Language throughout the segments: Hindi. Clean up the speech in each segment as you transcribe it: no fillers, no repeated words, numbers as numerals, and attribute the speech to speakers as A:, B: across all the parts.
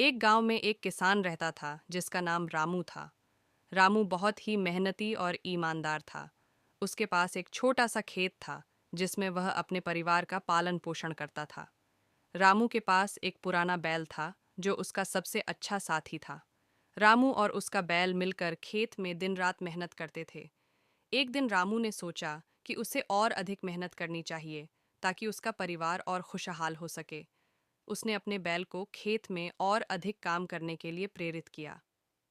A: एक गांव में एक किसान रहता था जिसका नाम रामू था। रामू बहुत ही मेहनती और ईमानदार था। उसके पास एक छोटा सा खेत था जिसमें वह अपने परिवार का पालन पोषण करता था। रामू के पास एक पुराना बैल था जो उसका सबसे अच्छा साथी था। रामू और उसका बैल मिलकर खेत में दिन रात मेहनत करते थे। एक दिन रामू ने सोचा कि उसे और अधिक मेहनत करनी चाहिए ताकि उसका परिवार और खुशहाल हो सके। उसने अपने बैल को खेत में और अधिक काम करने के लिए प्रेरित किया।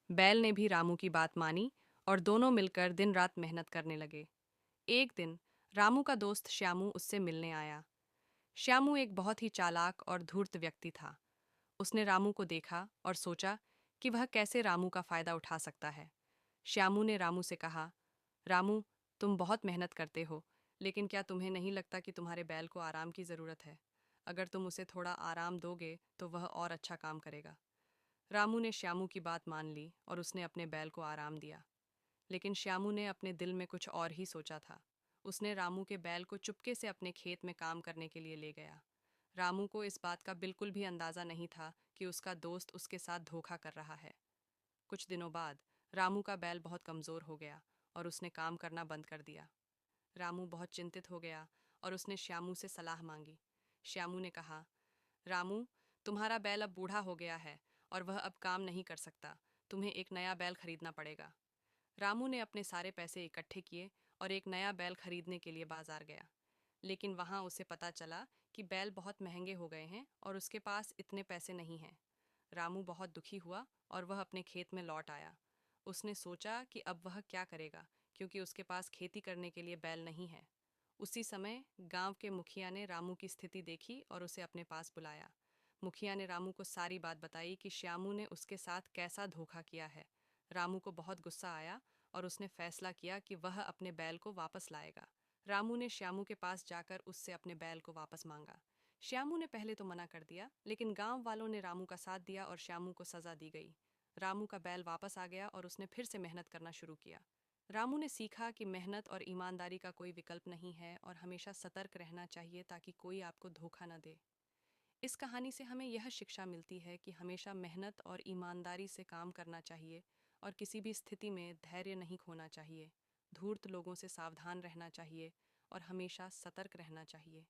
A: बैल ने भी रामू की बात मानी और दोनों मिलकर दिन रात मेहनत करने लगे। एक दिन रामू का दोस्त श्यामू उससे मिलने आया। श्यामू एक बहुत ही चालाक और धूर्त व्यक्ति था। उसने रामू को देखा और सोचा कि वह कैसे रामू का फायदा उठा सकता है। श्यामू ने रामू से कहा, रामू, तुम बहुत मेहनत करते हो, लेकिन क्या तुम्हें नहीं लगता कि तुम्हारे बैल को आराम की ज़रूरत है? अगर तुम उसे थोड़ा आराम दोगे तो वह और अच्छा काम करेगा। रामू ने श्यामू की बात मान ली और उसने अपने बैल को आराम दिया। लेकिन श्यामू ने अपने दिल में कुछ और ही सोचा था। उसने रामू के बैल को चुपके से अपने खेत में काम करने के लिए ले गया। रामू को इस बात का बिल्कुल भी अंदाज़ा नहीं था कि उसका दोस्त उसके साथ धोखा कर रहा है। कुछ दिनों बाद रामू का बैल बहुत कमज़ोर हो गया और उसने काम करना बंद कर दिया। रामू बहुत चिंतित हो गया और उसने श्यामू से सलाह मांगी। श्यामू ने कहा, रामू, तुम्हारा बैल अब बूढ़ा हो गया है और वह अब काम नहीं कर सकता। तुम्हें एक नया बैल खरीदना पड़ेगा। रामू ने अपने सारे पैसे इकट्ठे किए और एक नया बैल खरीदने के लिए बाजार गया। लेकिन वहां उसे पता चला कि बैल बहुत महंगे हो गए हैं और उसके पास इतने पैसे नहीं हैं। रामू बहुत दुखी हुआ और वह अपने खेत में लौट आया। उसने सोचा कि अब वह क्या करेगा, क्योंकि उसके पास खेती करने के लिए बैल नहीं है। उसी समय गांव के मुखिया ने रामू की स्थिति देखी और उसे अपने पास बुलाया। मुखिया ने रामू को सारी बात बताई कि श्यामू ने उसके साथ कैसा धोखा किया है। रामू को बहुत गुस्सा आया और उसने फैसला किया कि वह अपने बैल को वापस लाएगा। रामू ने श्यामू के पास जाकर उससे अपने बैल को वापस मांगा। श्यामू ने पहले तो मना कर दिया, लेकिन गांव वालों ने रामू का साथ दिया और श्यामू को सजा दी गई। रामू का बैल वापस आ गया और उसने फिर से मेहनत करना शुरू किया। रामू ने सीखा कि मेहनत और ईमानदारी का कोई विकल्प नहीं है और हमेशा सतर्क रहना चाहिए ताकि कोई आपको धोखा न दे। इस कहानी से हमें यह शिक्षा मिलती है कि हमेशा मेहनत और ईमानदारी से काम करना चाहिए और किसी भी स्थिति में धैर्य नहीं खोना चाहिए। धूर्त लोगों से सावधान रहना चाहिए और हमेशा सतर्क रहना चाहिए।